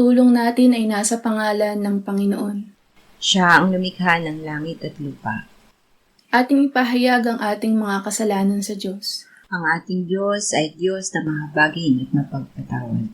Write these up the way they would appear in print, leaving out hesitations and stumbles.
tulong natin ay nasa pangalan ng Panginoon. Siya ang lumikha ng langit at lupa. Ating ipahayag ang ating mga kasalanan sa Diyos. Ang ating Diyos ay Diyos na mahabagin at mapagpatawad.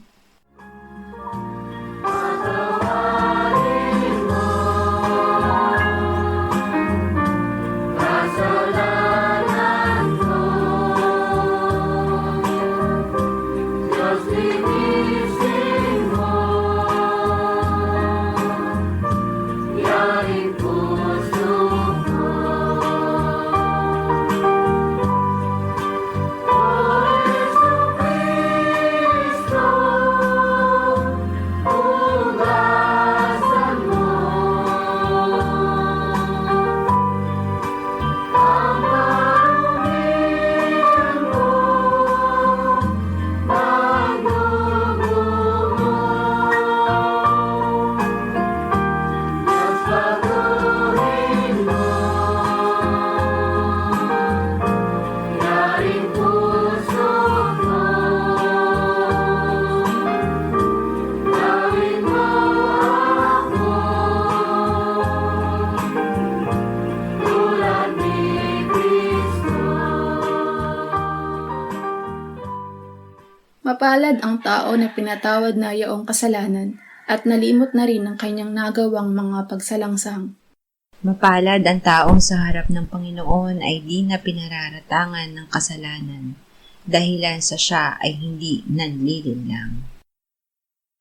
Mapalad ang tao na pinatawad na yaong kasalanan at nalimot na rin ang kanyang nagawang mga pagsalangsang. Mapalad ang taong sa harap ng Panginoon ay di na pinararatangan ng kasalanan, dahilan sa siya ay hindi nanlilinlang.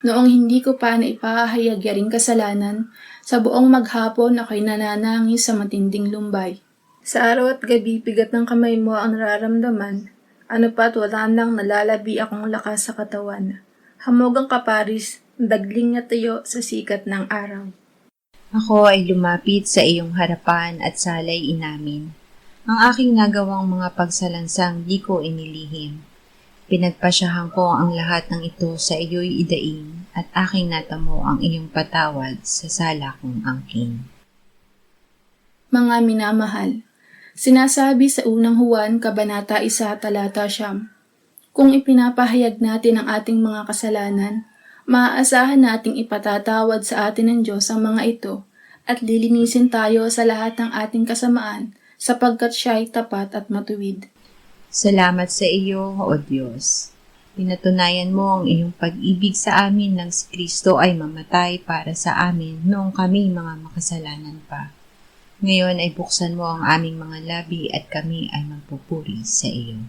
Noong hindi ko pa naipahayag yaring kasalanan, sa buong maghapon ako'y nananangis sa matinding lumbay. Sa araw at gabi, bigat ng kamay mo ang nararamdaman. Ano pa't wala nang nalalabi akong lakas sa katawan. Hamog ang kaparis, dagling na tayo sa sikat ng araw. Ako ay lumapit sa iyong harapan at salay inamin. Ang aking nagawang mga pagsalansang di ko inilihim. Pinagpasyahan ko ang lahat ng ito sa iyo'y idaing at aking natamo ang iyong patawad sa sala kong angkin. Mga minamahal, sinasabi sa unang Juan, Kabanata 1, Talata 9, kung ipinapahayag natin ang ating mga kasalanan, maaasahan nating ipatatawad sa atin ng Diyos ang mga ito at lilinisin tayo sa lahat ng ating kasamaan sapagkat siya ay tapat at matuwid. Salamat sa iyo, O Diyos. Pinatunayan mo ang iyong pag-ibig sa amin nang si Kristo ay mamatay para sa amin noong kami mga makasalanan pa. Ngayon ay buksan mo ang aming mga labi at kami ay magpupuri sa iyo.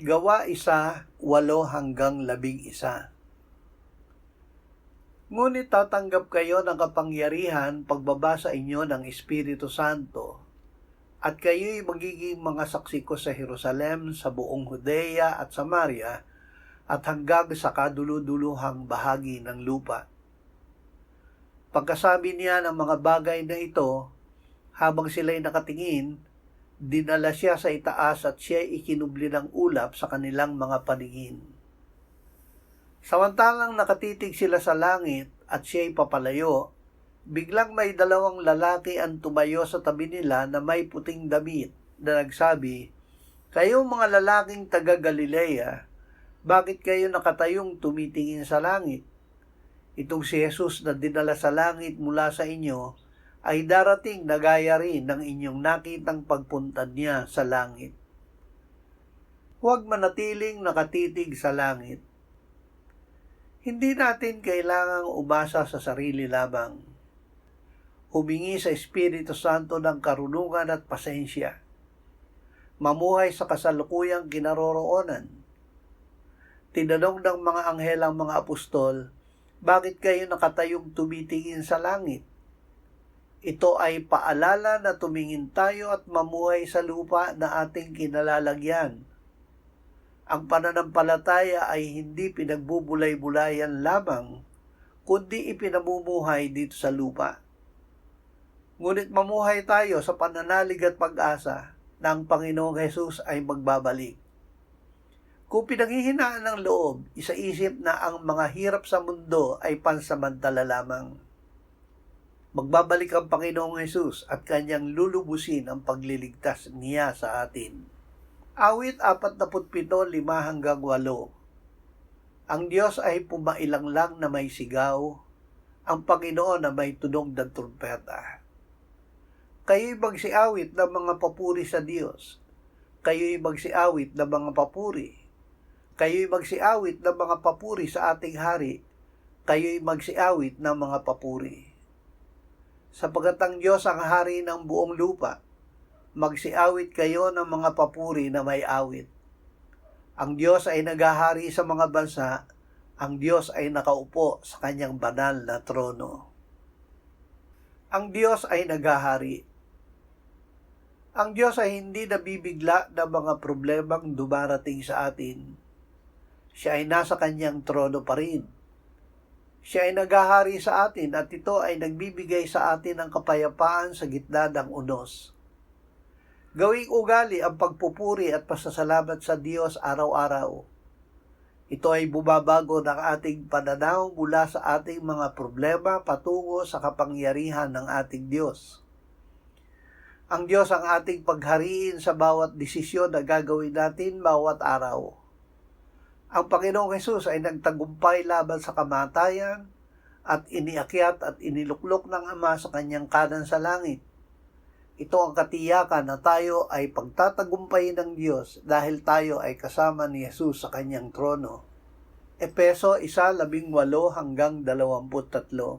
Gawa 1:8-11. Ngunit tatanggap kayo ng kapangyarihan pagbaba sa inyo ng Espiritu Santo, at kayo'y magiging mga saksi ko sa Jerusalem, sa buong Judea at Samaria, at hanggang sa kaduluduluhang bahagi ng lupa. Pagkasabi niya ng mga bagay na ito, habang sila'y nakatingin, dinala siya sa itaas at siya'y ikinubli ng ulap sa kanilang mga paningin. Samantalang nakatitig sila sa langit at siya'y papalayo, biglang may dalawang lalaki ang tumayo sa tabi nila na may puting damit na nagsabi, "Kayo mga lalaking taga Galilea, bakit kayo nakatayong tumitingin sa langit? Itong si Jesus na dinala sa langit mula sa inyo ay darating na gaya rin ng inyong nakitang pagpunta niya sa langit." Huwag manatiling nakatitig sa langit. Hindi natin kailangang umasa sa sarili lamang. Humingi sa Espiritu Santo ng karunungan at pasensya. Mamuhay sa kasalukuyang kinaroroonan. Tinanong ng mga anghel ang mga apostol, "Bakit kayo nakatayong tumitingin sa langit?" Ito ay paalala na tumingin tayo at mamuhay sa lupa na ating kinalalagyan. Ang pananampalataya ay hindi pinagbubulay-bulayan lamang, kundi ipinamumuhay dito sa lupa. Ngunit mamuhay tayo sa pananalig at pag-asa na ang Panginoong Hesus ay magbabalik. Kung pinanghihinaan ng loob, isaisip na ang mga hirap sa mundo ay pansamantala lamang. Magbabalik ang Panginoong Hesus at kanyang lulubusin ang pagliligtas niya sa atin. Awit 47:5-8. Ang Diyos ay pumailang lang na may sigaw, ang Panginoon na may tunog ng trumpeta. Kayo'y magsiawit ng mga papuri sa Diyos. Kayo'y magsiawit ng mga papuri. Kayo'y magsiawit ng mga papuri sa ating hari. Kayo'y magsiawit ng mga papuri. Sapagkat ang Diyos ang hari ng buong lupa, magsiawit kayo ng mga papuri na may awit. Ang Diyos ay naghahari sa mga bansa, ang Diyos ay nakaupo sa kanyang banal na trono. Ang Diyos ay naghahari. Ang Diyos ay hindi nabibigla ng mga problemang dumarating sa atin. Siya ay nasa kanyang trono pa rin. Siya ay naghahari sa atin at ito ay nagbibigay sa atin ng kapayapaan sa gitna ng unos. Gawing ugali ang pagpupuri at pasasalamat sa Diyos araw-araw. Ito ay bumabago ng ating pananaw mula sa ating mga problema patungo sa kapangyarihan ng ating Diyos. Ang Diyos ang ating paghariin sa bawat desisyon na gagawin natin bawat araw. Ang Panginoong Hesus ay nagtagumpay laban sa kamatayan at iniakyat at iniluklok ng Ama sa kanyang kanan sa langit. Ito ang katiyakan na tayo ay pagtatagumpayin ng Diyos dahil tayo ay kasama ni Hesus sa kanyang trono. Efeso 1:18-23.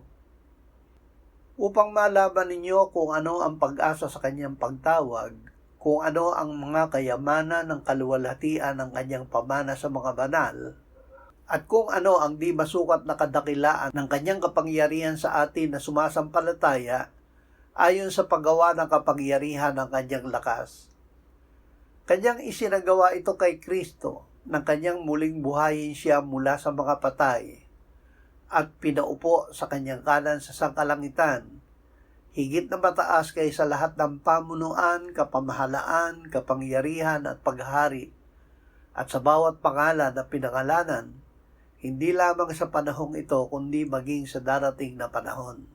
Upang malaman ninyo kung ano ang pag-asa sa kanyang pagtawag, kung ano ang mga kayamanan ng kaluwalhatian ng kanyang pamana sa mga banal, at kung ano ang di masukat na kadakilaan ng kanyang kapangyarihan sa atin na sumasampalataya, ayon sa paggawa ng kapangyarihan ng kanyang lakas. Kanyang isinagawa ito kay Kristo, nang kanyang muling buhayin siya mula sa mga patay, at pinaupo sa kanyang kanan sa sangkalangitan, higit na mataas kaysa lahat ng pamunuan, kapamahalaan, kapangyarihan at paghari, at sa bawat pangalan na pinangalanan, hindi lamang sa panahong ito kundi maging sa darating na panahon.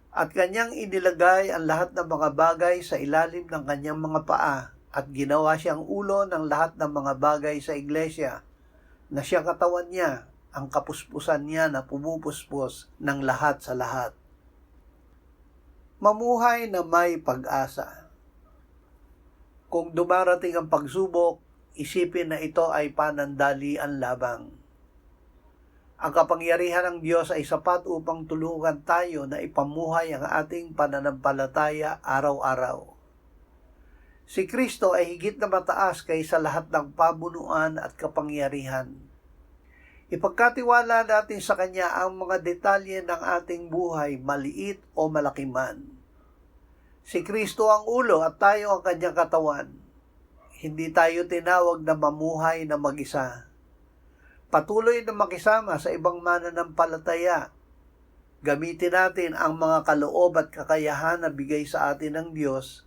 At kanyang inilagay ang lahat ng mga bagay sa ilalim ng kanyang mga paa at ginawa siyang ulo ng lahat ng mga bagay sa iglesia, na siyang katawan niya, ang kapuspusan niya na pumupuspos ng lahat sa lahat. Mamuhay na may pag-asa. Kung dumarating ang pagsubok, isipin na ito ay panandalian lamang. Ang kapangyarihan ng Diyos ay sapat upang tulungan tayo na ipamuhay ang ating pananampalataya araw-araw. Si Kristo ay higit na mataas kaysa lahat ng pamunuan at kapangyarihan. Ipagkatiwala natin sa Kanya ang mga detalye ng ating buhay, maliit o malaki man. Si Kristo ang ulo at tayo ang Kanyang katawan. Hindi tayo tinawag na mamuhay na mag-isa. Patuloy na makisama sa ibang mananampalataya. Gamitin natin ang mga kaloob at kakayahan na bigay sa atin ng Diyos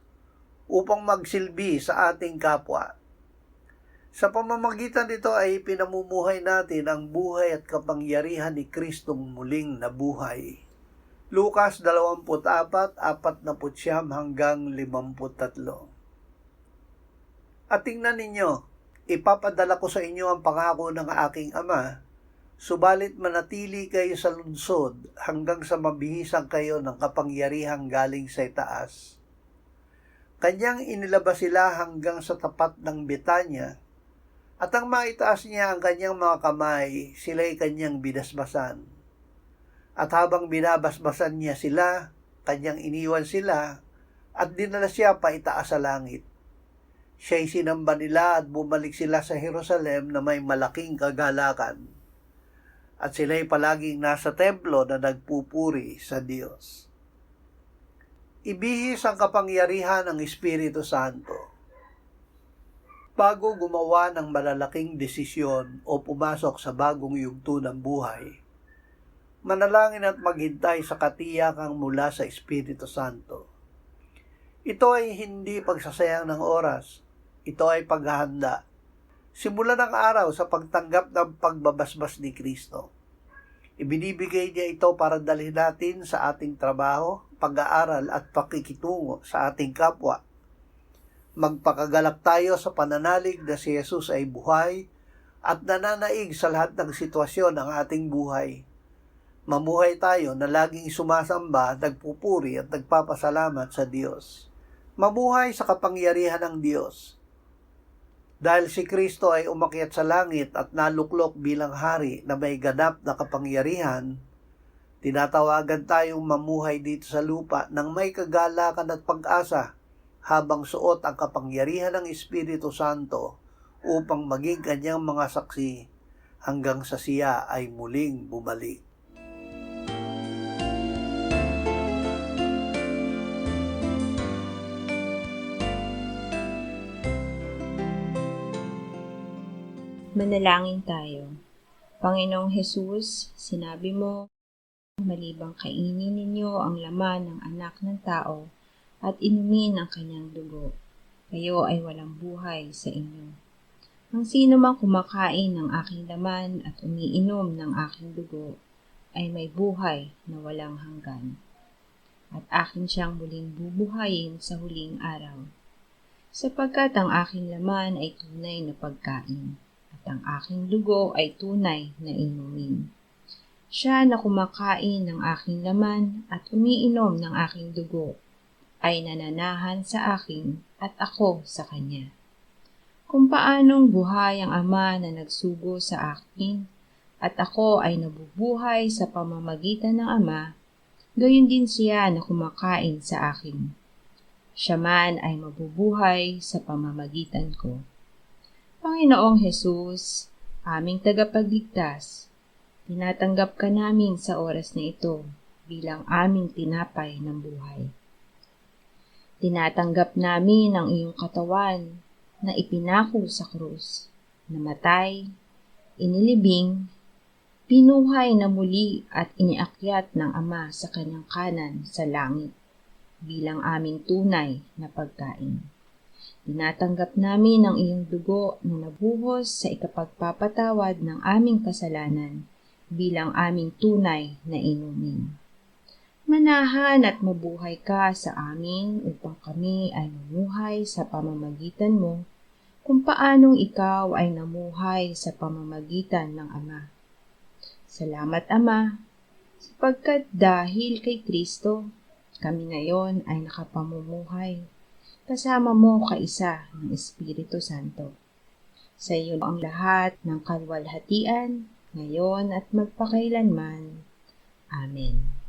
upang magsilbi sa ating kapwa. Sa pamamagitan nito ay pinamumuhay natin ang buhay at kapangyarihan ni Kristong muling nabuhay. Lucas 24:49-53. At tingnan ninyo, ipapadala ko sa inyo ang pangako ng aking Ama, subalit manatili kayo sa lungsod hanggang sa mabihisan kayo ng kapangyarihang galing sa itaas. Kanyang inilabas sila hanggang sa tapat ng Betanya, at ang maitaas niya ang kanyang mga kamay, sila'y kanyang binasbasan. At habang binabasbasan niya sila, kanyang iniwan sila, at dinala siya paitaas sa langit. Siya'y sinamba nila at bumalik sila sa Jerusalem na may malaking kagalakan. At sila'y palaging nasa templo na nagpupuri sa Diyos. Ibihis ang kapangyarihan ng Espiritu Santo. Bago gumawa ng malalaking desisyon o pumasok sa bagong yugto ng buhay, manalangin at maghintay sa katiyakang mula sa Espiritu Santo. Ito ay hindi pagsasayang ng oras. Ito ay paghahanda. Simula ng araw sa pagtanggap ng pagbabasbas ni Kristo. Ibinibigay niya ito para dalhin natin sa ating trabaho, pag-aaral at pakikitungo sa ating kapwa. Magpakagalak tayo sa pananalig na si Jesus ay buhay at nananaig sa lahat ng sitwasyon ng ating buhay. Mamuhay tayo na laging sumasamba, nagpupuri at nagpapasalamat sa Diyos. Mamuhay sa kapangyarihan ng Diyos. Dahil si Kristo ay umakyat sa langit at naluklok bilang hari na may ganap na kapangyarihan, tinatawagan tayong mamuhay dito sa lupa ng may kagalakan at pag-asa habang suot ang kapangyarihan ng Espiritu Santo upang maging kanyang mga saksi hanggang sa siya ay muling bumalik. Manalangin tayo. Panginoong Hesus, sinabi mo, malibang kainin ninyo ang laman ng anak ng tao at inumin ang kanyang dugo, kayo ay walang buhay sa inyo. Ang sino mang kumakain ng aking laman at umiinom ng aking dugo ay may buhay na walang hanggan, at akin siyang muling bubuhayin sa huling araw. Sapagkat ang aking laman ay tunay na pagkain, at ang aking dugo ay tunay na inumin. Siya na kumakain ng aking laman at umiinom ng aking dugo ay nananahan sa akin at ako sa kanya. Kung paanong buhay ang Ama na nagsugo sa akin at ako ay nabubuhay sa pamamagitan ng Ama, gayon din siya na kumakain sa akin. Siya man ay mabubuhay sa pamamagitan ko. Panginoong Hesus, aming tagapagligtas, tinatanggap ka namin sa oras na ito bilang aming tinapay ng buhay. Tinatanggap namin ang iyong katawan na ipinako sa krus, namatay, inilibing, pinuhay na muli at iniakyat ng Ama sa kanyang kanan sa langit bilang aming tunay na pagkain. Tinatanggap namin ang iyong dugo na nabuhos sa ikapagpapatawad ng aming kasalanan bilang aming tunay na inumin. Manahan at mabuhay ka sa amin upang kami ay mamuhay sa pamamagitan mo kung paanong ikaw ay namuhay sa pamamagitan ng Ama. Salamat, Ama, sapagkat dahil kay Kristo, kami ngayon ay nakapamumuhay kasama mo kaisa ng Espiritu Santo. Sa iyo ang lahat ng kalwalhatian, ngayon at magpakailanman. Amen.